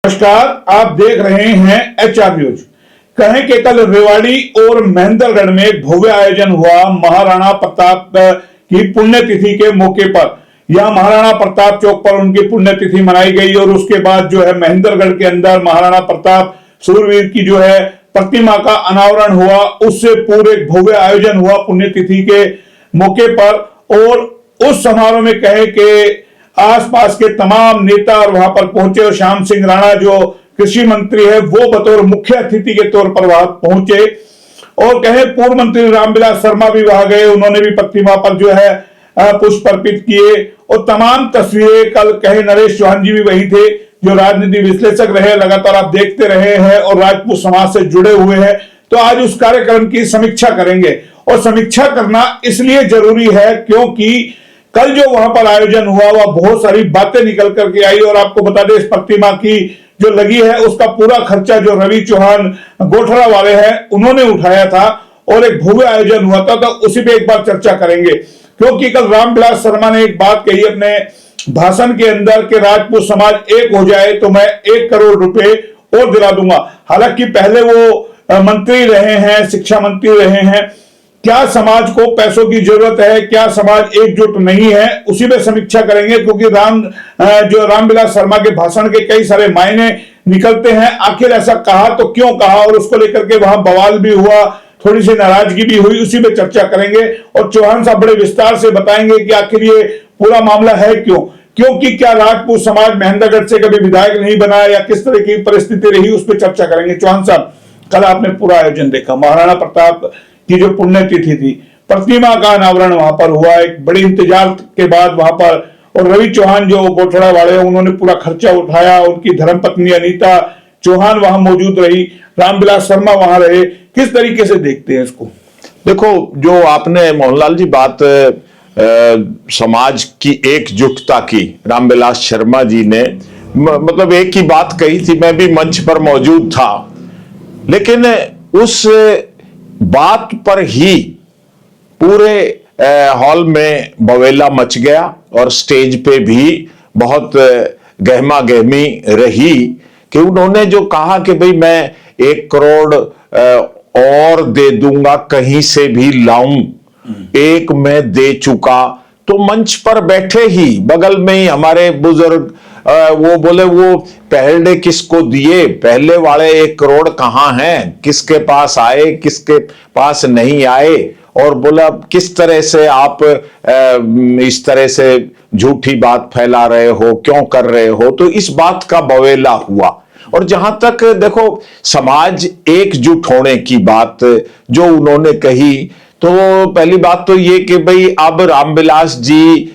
नमस्कार, आप देख रहे हैं HR न्यूज। कहें कि कल रेवाड़ी और महेंद्रगढ़ में एक भव्य आयोजन हुआ महाराणा प्रताप की पुण्यतिथि के मौके पर। यहां महाराणा प्रताप चौक पर उनकी पुण्यतिथि मनाई गई और उसके बाद जो है महेंद्रगढ़ के अंदर महाराणा प्रताप सूरवीर की जो है प्रतिमा का अनावरण हुआ। उससे पूरे भव्य आयोजन हुआ पुण्यतिथि के मौके पर। और उस समारोह में कहे कि आसपास के तमाम नेता और वहां पर पहुंचे और श्याम सिंह राणा जो कृषि मंत्री है वो बतौर मुख्य अतिथि के तौर पर वहां पहुंचे। और कहे पूर्व मंत्री रामविलास शर्मा भी वहां गए, उन्होंने भी प्रतिमा पर जो है पुष्प अर्पित किए। और तमाम तस्वीरें कल कहे नरेश चौहान जी भी वही थे जो राजनीति विश्लेषक रहे, लगातार आप देखते रहे हैं और राजपूत समाज से जुड़े हुए हैं। तो आज उस कार्यक्रम की समीक्षा करेंगे और समीक्षा करना इसलिए जरूरी है क्योंकि कल जो वहां पर आयोजन हुआ वह बहुत सारी बातें निकल करके आई। और आपको बता दें, इस प्रतिमा की जो लगी है उसका पूरा खर्चा जो रवि चौहान गोठरा वाले हैं उन्होंने उठाया था और एक भव्य आयोजन हुआ था। तो उसी पे एक बार चर्चा करेंगे क्योंकि कल रामविलास शर्मा ने एक बात कही अपने भाषण के अंदर कि राजपूत समाज एक हो जाए तो मैं 1 करोड़ रुपए और दिला दूंगा। हालांकि पहले वो मंत्री रहे हैं, शिक्षा मंत्री रहे हैं। क्या समाज को पैसों की जरूरत है, क्या समाज एकजुट नहीं है, उसी पे समीक्षा करेंगे क्योंकि रामविलास शर्मा के भाषण के कई सारे मायने निकलते हैं। आखिर ऐसा कहा तो क्यों कहा और उसको लेकर के वहां बवाल भी हुआ, थोड़ी सी नाराजगी भी हुई, उसी पे चर्चा करेंगे। और चौहान साहब बड़े विस्तार से बताएंगे कि आखिर ये पूरा मामला है क्यों, क्योंकि क्या राजपूत समाज महेंद्रगढ़ से कभी विधायक नहीं बना या किस तरह की परिस्थिति रही, उस पर चर्चा करेंगे। चौहान साहब, कल आपने पूरा आयोजन देखा, महाराणा प्रताप की जो पुण्यतिथि थी, प्रतिमा का अनावरण वहां पर हुआ एक बड़ी इंतजार के बाद वहां पर। और रवि चौहान जो गोठड़ा वाले हैं उन्होंने पूरा खर्चा उठाया, उनकी धर्मपत्नी अनीता चौहान वहां मौजूद रही, रामविलास शर्मा वहां रहे। किस तरीके से देखते हैं इसको? देखो, जो आपने मोहनलाल जी बात समाज की एकजुटता की, रामविलास शर्मा जी ने मतलब एक ही बात कही थी, मैं भी मंच पर मौजूद था, लेकिन उस बात पर ही पूरे हॉल में बवेला मच गया और स्टेज पे भी बहुत गहमा गहमी रही कि उन्होंने जो कहा कि भाई मैं 1 करोड़ और दे दूंगा, कहीं से भी लाऊं, 1 मैं दे चुका। तो मंच पर बैठे ही बगल में ही हमारे बुजुर्ग वो बोले वो पहले किसको दिए, पहले वाले 1 करोड़ कहां हैं, किसके पास आए, किसके पास नहीं आए। और बोला किस तरह से आप इस तरह से झूठी बात फैला रहे हो, क्यों कर रहे हो। तो इस बात का बवेला हुआ। और जहां तक देखो समाज एकजुट होने की बात जो उन्होंने कही, तो पहली बात तो ये कि भाई अब रामविलास जी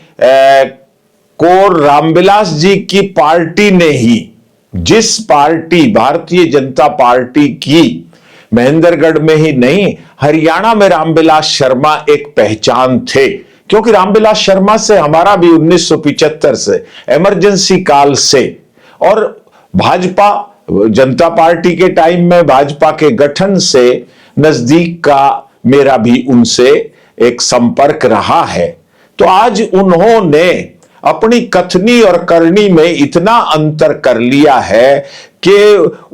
को रामविलास जी की पार्टी ने ही, जिस पार्टी भारतीय जनता पार्टी की महेंद्रगढ़ में ही नहीं हरियाणा में रामविलास शर्मा एक पहचान थे। क्योंकि रामविलास शर्मा से हमारा भी 1975 से इमरजेंसी काल से और भाजपा जनता पार्टी के टाइम में भाजपा के गठन से नजदीक का मेरा भी उनसे एक संपर्क रहा है। तो आज उन्होंने अपनी कथनी और करनी में इतना अंतर कर लिया है कि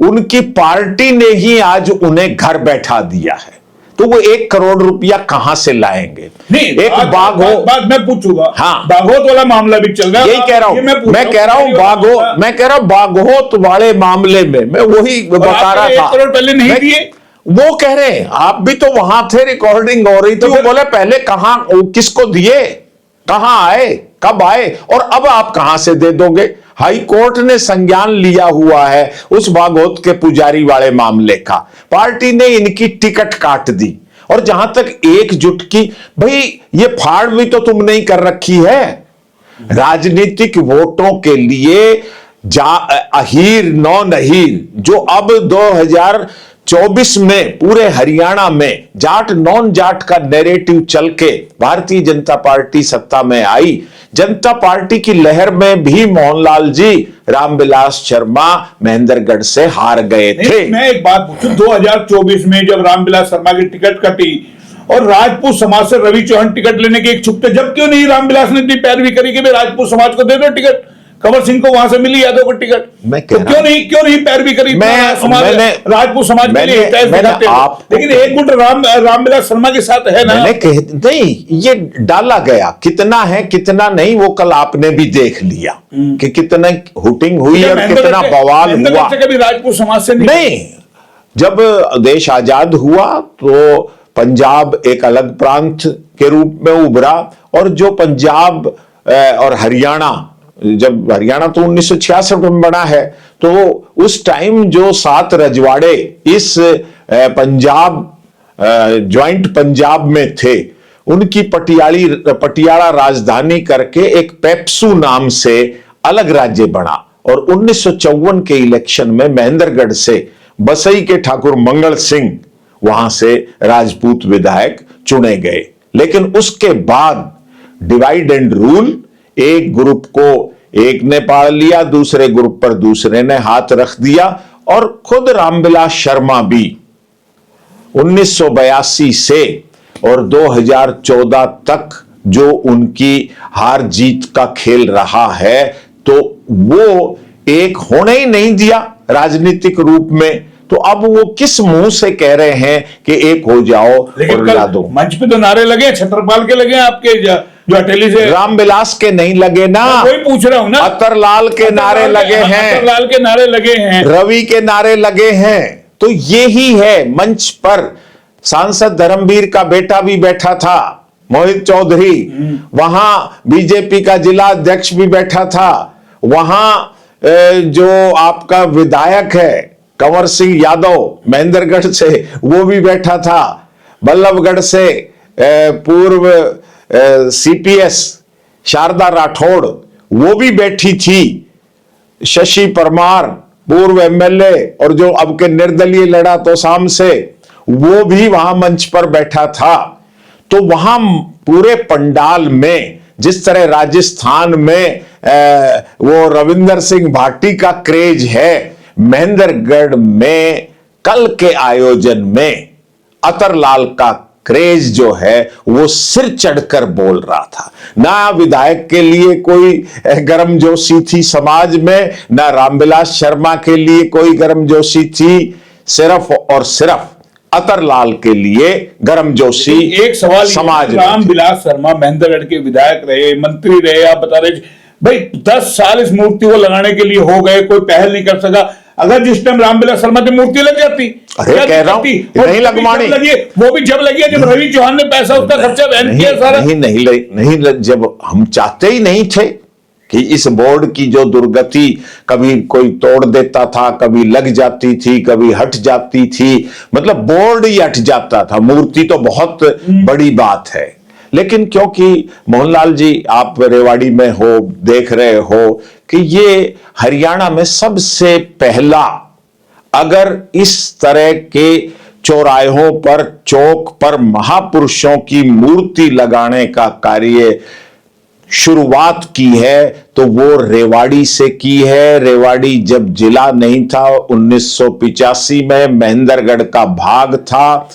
उनकी पार्टी ने ही आज उन्हें घर बैठा दिया है। तो वो 1 करोड़ रुपया कहां से लाएंगे? नहीं, एक बात मैं पूछूंगा। हाँ, बागोत वाला मामला भी चल रहा है, यही कह रहा हूं मैं कह रहा हूं बागोत वाले मामले में मैं वही बता रहा था। 1 करोड़ पहले नहीं दिए, वो कह रहे हैं, आप भी तो वहां थे, रिकॉर्डिंग हो रही थी। वो बोले पहले कहां, किसको दिए, कहां आए, कब आए, और अब आप कहां से दे दोगे। हाई कोर्ट ने संज्ञान लिया हुआ है उस भागवत के पुजारी वाले मामले का, पार्टी ने इनकी टिकट काट दी। और जहां तक एकजुट की, भाई ये फाड़ भी तो तुम नहीं कर रखी है राजनीतिक वोटों के लिए। अहीर नौ नहीर जो अब 2024 में पूरे हरियाणा में जाट नॉन जाट का नैरेटिव चल के भारतीय जनता पार्टी सत्ता में आई। जनता पार्टी की लहर में भी मोहनलाल जी रामविलास शर्मा महेंद्रगढ़ से हार गए थे। मैं एक बात पूछूं, 2024 में जब रामविलास शर्मा की टिकट कटी और राजपूत समाज से रवि चौहान टिकट लेने के इच्छुक थे, जब क्यों नहीं रामविलास ने इतनी पैरवी करी कि राजपूत समाज को दे दो टिकट, कंवर सिंह को वहां से मिली यादव को टिकट। मैं तो क्यों नहीं पैरवी करी राजपूत समाज के लिए लेकिन एक गुट रामविलास शर्मा के साथ है ना। नहीं, ये डाला गया, कितना है कितना नहीं वो कल आपने भी देख लिया कि कितना हुटिंग हुई और कितना बवाल हुआ। कभी राजपूत समाज से नहीं, जब देश आजाद हुआ तो पंजाब एक अलग प्रांत के रूप में उभरा, और जो पंजाब और हरियाणा, जब हरियाणा तो 1966 में बना है, तो उस टाइम जो 7 रजवाड़े इस पंजाब ज्वाइंट पंजाब में थे, उनकी पटियाला राजधानी करके एक पेप्सू नाम से अलग राज्य बना, और 1954 के इलेक्शन में महेंद्रगढ़ से बसई के ठाकुर मंगल सिंह वहां से राजपूत विधायक चुने गए। लेकिन उसके बाद डिवाइड एंड रूल, एक ग्रुप को एक ने पाल लिया, दूसरे ग्रुप पर दूसरे ने हाथ रख दिया, और खुद रामविलास शर्मा भी 1982 से और 2014 तक जो उनकी हार जीत का खेल रहा है, तो वो एक होने ही नहीं दिया राजनीतिक रूप में। तो अब वो किस मुंह से कह रहे हैं कि एक हो जाओ और ला दो। मंच पे तो नारे लगे, छत्रपाल के लगे, आपके जो अटेली से रामविलास के नहीं लगे ना, वही पूछ रहा हूं ना। अतरलाल के नारे लगे हैं, अतरलाल के नारे लगे हैं, रवि के नारे लगे हैं। तो यही है, मंच पर सांसद धर्मवीर का बेटा भी बैठा था, मोहित चौधरी, वहां बीजेपी का जिला अध्यक्ष भी बैठा था, वहां जो आपका विधायक है कंवर सिंह यादव महेंद्रगढ़ से, वो भी बैठा था, बल्लभगढ़ से पूर्व सीपीएस शारदा राठौड़ वो भी बैठी थी, शशि परमार पूर्व एमएलए और जो अब के निर्दलीय लड़ा तो शाम से, वो भी वहां मंच पर बैठा था। तो वहां पूरे पंडाल में जिस तरह राजस्थान में वो रविंदर सिंह भाटी का क्रेज है, महेंद्रगढ़ में कल के आयोजन में अतरलाल का क्रेज जो है वो सिर चढ़कर बोल रहा था। ना विधायक के लिए कोई गर्मजोशी थी समाज में, ना रामविलास शर्मा के लिए कोई गर्मजोशी थी, सिर्फ और सिर्फ अतरलाल के लिए गर्मजोशी। एक सवाल समाज, रामविलास शर्मा महेंद्रगढ़ के विधायक रहे, मंत्री रहे, आप बता रहे भाई 10 साल इस मूर्ति को लगाने के लिए हो गए, कोई पहल नहीं कर सका। अगर जिस टाइम रामविलास शर्मा की मूर्ति लग जाती, अरे कह रहा हूं नहीं लगवानी, वो भी जब लगी जब रवि चौहान ने पैसा उसका खर्चा वहन किया सारा। नहीं, जब हम चाहते ही नहीं थे कि इस बोर्ड की जो दुर्गति, कभी कोई तोड़ देता था, कभी लग जाती थी, कभी हट जाती थी, मतलब बोर्ड ही हट जाता था, मूर्ति तो बहुत बड़ी बात है। लेकिन क्योंकि मोहनलाल जी आप रेवाड़ी में हो, देख रहे हो कि ये हरियाणा में सबसे पहला, अगर इस तरह के चौराहों पर, चौक पर महापुरुषों की मूर्ति लगाने का कार्य शुरुआत की है तो वो रेवाड़ी से की है। रेवाड़ी जब जिला नहीं था 1985 में, महेंद्रगढ़ का भाग था,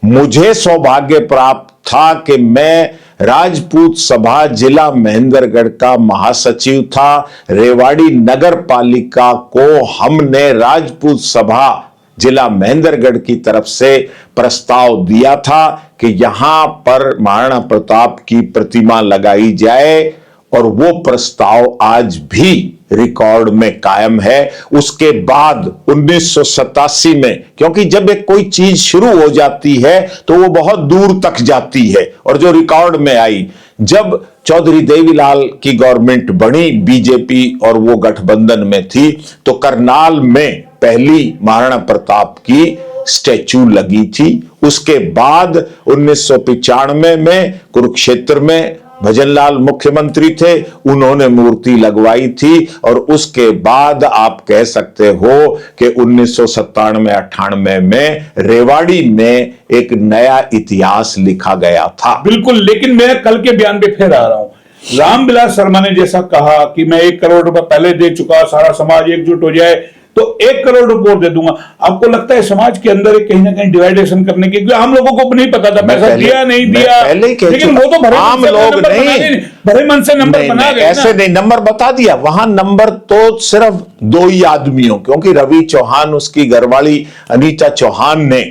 मुझे सौभाग्य प्राप्त था कि मैं राजपूत सभा जिला महेंद्रगढ़ का महासचिव था। रेवाड़ी नगर पालिका को हमने राजपूत सभा जिला महेंद्रगढ़ की तरफ से प्रस्ताव दिया था कि यहां पर महाराणा प्रताप की प्रतिमा लगाई जाए, और वो प्रस्ताव आज भी रिकॉर्ड में कायम है। उसके बाद 1987 में, क्योंकि जब एक कोई चीज शुरू हो जाती है तो वो बहुत दूर तक जाती है, और जो रिकॉर्ड में आई, जब चौधरी देवीलाल की गवर्नमेंट बनी, बीजेपी और वो गठबंधन में थी, तो करनाल में पहली महाराणा प्रताप की स्टैचू लगी थी। उसके बाद 1995 में कुरुक्षेत्र में भजनलाल मुख्यमंत्री थे, उन्होंने मूर्ति लगवाई थी, और उसके बाद आप कह सकते हो कि 1997-98 में रेवाड़ी में एक नया इतिहास लिखा गया था। बिल्कुल, लेकिन मैं कल के बयान पे फिर आ रहा हूं। रामविलास शर्मा ने जैसा कहा कि मैं 1 करोड़ रुपए पहले दे चुका, सारा समाज एकजुट हो जाए, तो 1 करोड़ रुपए और दे दूंगा। आपको लगता है समाज के अंदर कहीं ना कहीं डिवाइडेशन करने की, क्योंकि हम लोगों को नहीं पता था पैसा दिया नहीं दिया, लेकिन वो तो भरे आम लोग नहीं, भरे मन से नंबर बना गए, ऐसे नहीं नंबर बता दिया। वहां नंबर तो सिर्फ 2 ही आदमियों, क्योंकि रवि चौहान, उसकी घरवाली अनीता चौहान ने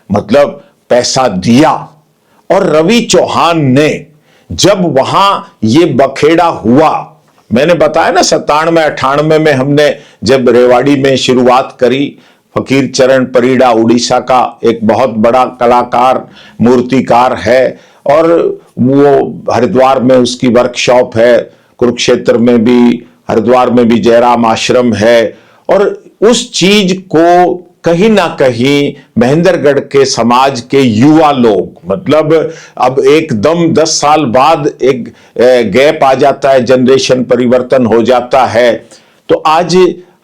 मतलब पैसा दिया, और रवि चौहान ने जब वहां ये बखेड़ा हुआ, मैंने बताया ना 97-98 में हमने जब रेवाड़ी में शुरुआत करी, फकीर चरण परिड़ा उड़ीसा का एक बहुत बड़ा कलाकार मूर्तिकार है, और वो हरिद्वार में उसकी वर्कशॉप है, कुरुक्षेत्र में भी, हरिद्वार में भी जयराम आश्रम है, और उस चीज को कहीं ना कहीं महेंद्रगढ़ के समाज के युवा लोग, मतलब अब एकदम 10 साल बाद एक गैप आ जाता है, जनरेशन परिवर्तन हो जाता है, तो आज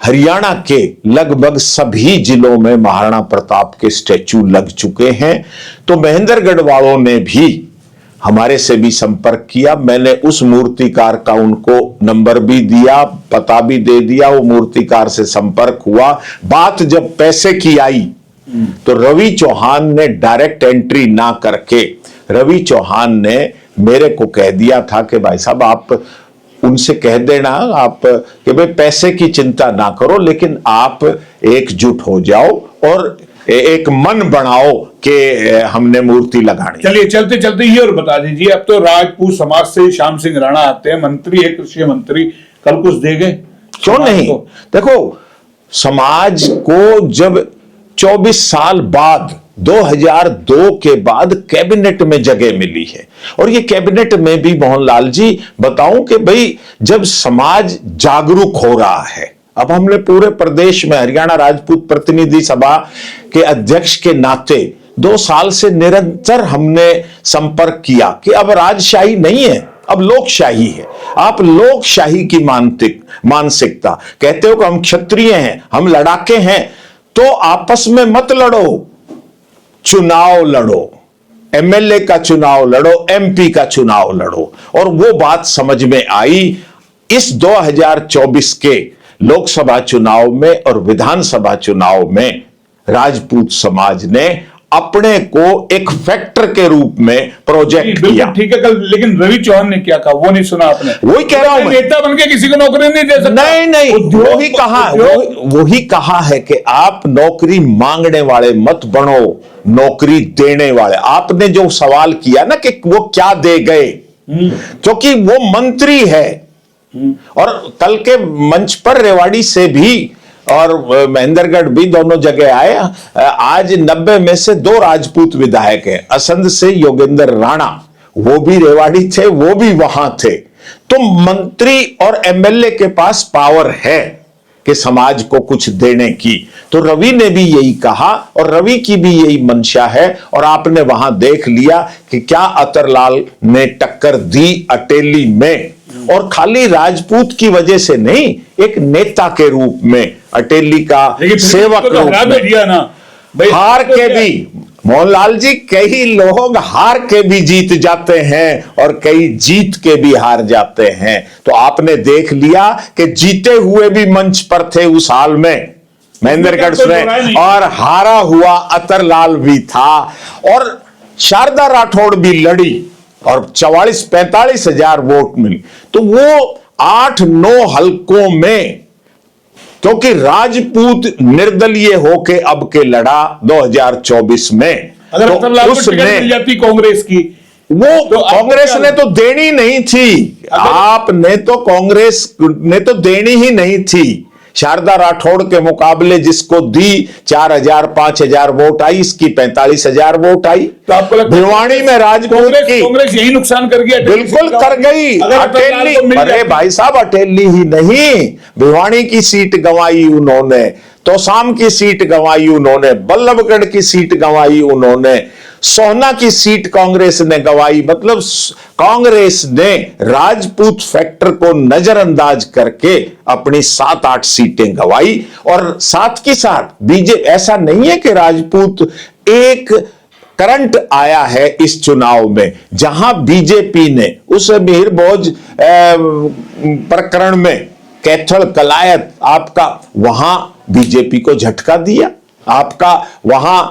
हरियाणा के लगभग सभी जिलों में महाराणा प्रताप के स्टैचू लग चुके हैं। तो महेंद्रगढ़ वालों ने भी हमारे से भी संपर्क किया, मैंने उस मूर्तिकार का उनको नंबर भी दिया, पता भी दे दिया, वो मूर्तिकार से संपर्क हुआ। बात जब पैसे की आई तो रवि चौहान ने डायरेक्ट एंट्री ना करके, रवि चौहान ने मेरे को कह दिया था कि भाई साहब आप उनसे कह देना आप कि भाई पैसे की चिंता ना करो, लेकिन आप एकजुट हो जाओ और एक मन बनाओ कि हमने मूर्ति लगानी। चलिए चलते चलते ये और बता दीजिए, अब तो राजपूत समाज से श्याम सिंह राणा आते हैं, मंत्री है, कृषि मंत्री, कल कुछ देंगे? क्यों नहीं? देखो, समाज को जब 24 साल बाद 2002 के बाद कैबिनेट में जगह मिली है, और ये कैबिनेट में भी मोहनलाल जी बताऊं कि भाई जब समाज जागरूक हो रहा है, अब हमने पूरे प्रदेश में हरियाणा राजपूत प्रतिनिधि सभा के अध्यक्ष के नाते 2 साल से निरंतर हमने संपर्क किया कि अब राजशाही नहीं है, अब लोकशाही है। आप लोकशाही की मानसिकता, कहते हो कि हम क्षत्रिय हैं, हम लड़ाके हैं, तो आपस में मत लड़ो, चुनाव लड़ो, एमएलए का चुनाव लड़ो, एमपी का चुनाव लड़ो। और वो बात समझ में आई इस 2024 के लोकसभा चुनाव में और विधानसभा चुनाव में। राजपूत समाज ने अपने को एक फैक्टर के रूप में प्रोजेक्ट किया। ठीक है, कल लेकिन रवि चौहान ने क्या कहा वो नहीं सुना आपने? वही कह रहा हूं मैं, नेता बनके किसी को नौकरी नहीं दे सकता। नहीं, वही कहा है कि आप नौकरी मांगने वाले मत बनो, नौकरी देने वाले। आपने जो सवाल किया ना कि वो क्या दे गए, क्योंकि वो मंत्री है, और कल के मंच पर रेवाड़ी से भी और महेंद्रगढ़ भी दोनों जगह आए। आज 90 में से 2 राजपूत विधायक हैं, असंध से योगेंद्र राणा, वो भी रेवाड़ी थे, वो भी वहां थे। तो मंत्री और एमएलए के पास पावर है कि समाज को कुछ देने की। तो रवि ने भी यही कहा, और रवि की भी यही मंशा है, और आपने वहां देख लिया कि क्या अतरलाल ने टक्कर दी अटेली में, और खाली राजपूत की वजह से नहीं, एक नेता के रूप में, अटेली का सेवक तो रूप में दिया ना हार के भी। मोहनलाल जी, कई लोग हार के भी जीत जाते हैं और कई जीत के भी हार जाते हैं। तो आपने देख लिया कि जीते हुए भी मंच पर थे उस हाल में महेंद्रगढ़ में, और हारा हुआ अतरलाल भी था, और शारदा राठौड़ भी लड़ी और 44-45 हजार वोट मिली। तो वो 8-9 हलकों में, क्योंकि राजपूत निर्दलीय होके अब के लड़ा 2024 में, अगर तो उसने मिल जाती कांग्रेस की, वो तो कांग्रेस ने तो देनी नहीं थी, आपने तो कांग्रेस ने तो देनी ही नहीं थी। शारदा राठौड़ के मुकाबले जिसको दी 4000-5000 वोट आई, इसकी 45,000 वोट आई। तो आपको लगता है भिवाड़ी में राजपूत की कांग्रेस यही नुकसान कर गया? बिल्कुल कर गई। अटेली, अरे भाई साहब, अटेली ही नहीं, भिवाड़ी की सीट गंवाई उन्होंने, तोसाम की सीट गंवाई उन्होंने, बल्लभगढ़ की सीट गंवाई उन्होंने, सोहना की सीट कांग्रेस ने गंवाई। मतलब कांग्रेस ने राजपूत फैक्टर को नजरअंदाज करके अपनी 7-8 सीटें गंवाई। और साथ के साथ बीजेपी, ऐसा नहीं है कि राजपूत एक करंट आया है इस चुनाव में, जहां बीजेपी ने उस मिहिर भोज प्रकरण में कैथल कलायत आपका, वहां बीजेपी को झटका दिया। आपका वहां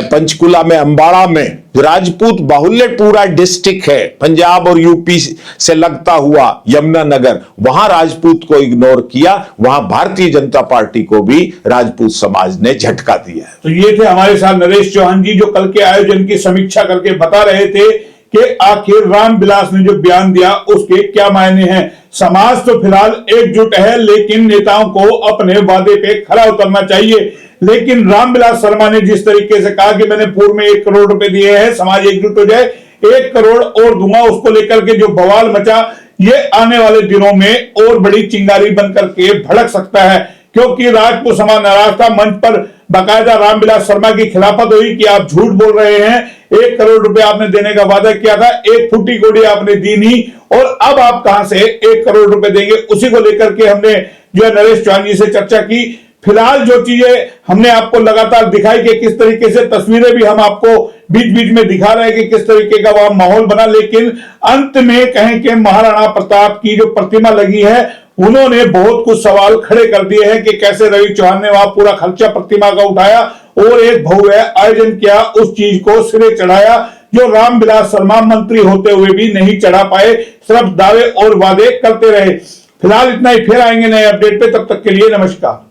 पंचकुला में, अंबाड़ा में राजपूत बाहुल्य पूरा डिस्ट्रिक्ट है, पंजाब और यूपी से लगता हुआ यमुनानगर, वहां राजपूत को इग्नोर किया, वहां भारतीय जनता पार्टी को भी राजपूत समाज ने झटका दिया। तो ये थे हमारे साथ नरेश चौहान जी, जो कल के आयोजन की समीक्षा करके बता रहे थे कि आखिर रामविलास ने जो बयान दिया उसके क्या मायने हैं। समाज तो फिलहाल एकजुट है, लेकिन नेताओं को अपने वादे पे खरा उतरना चाहिए। लेकिन रामविलास शर्मा ने जिस तरीके से कहा कि मैंने पूर्व में 1 करोड़ रुपए दिए हैं, समाज एकजुट हो जाए, 1 करोड़ और दूंगा, उसको लेकर के जो बवाल मचा, ये आने वाले दिनों में और बड़ी चिंगारी बनकर के भड़क सकता है। क्योंकि राजपूत समाज नाराज था, मंच पर बाकायदा रामविलास शर्मा की खिलाफत हुई कि आप झूठ बोल रहे हैं, 1 करोड़ रुपए आपने देने का वादा किया था, 1 फुटी कोड़ी आपने दी नहीं, और अब आप कहां से 1 करोड़ रुपए देंगे। उसी को लेकर के हमने जो है नरेश चौहान जी से चर्चा की। फिलहाल जो चीजें हमने आपको लगातार दिखाई कि किस तरीके से तस्वीरें भी हम आपको बीच बीच में दिखा रहे हैं कि किस तरीके का वह माहौल बना, लेकिन अंत में कहें कि महाराणा प्रताप की जो प्रतिमा लगी है, उन्होंने बहुत कुछ सवाल खड़े कर दिए हैं कि कैसे रवि चौहान ने वहां पूरा खर्चा प्रतिमा का उठाया और एक भव्य आयोजन किया, उस चीज को सिरे चढ़ाया जो रामविलास शर्मा मंत्री होते हुए भी नहीं चढ़ा पाए, सिर्फ दावे और वादे करते रहे। फिलहाल इतना ही, फिर आएंगे नए अपडेट पे, तब तक के लिए नमस्कार।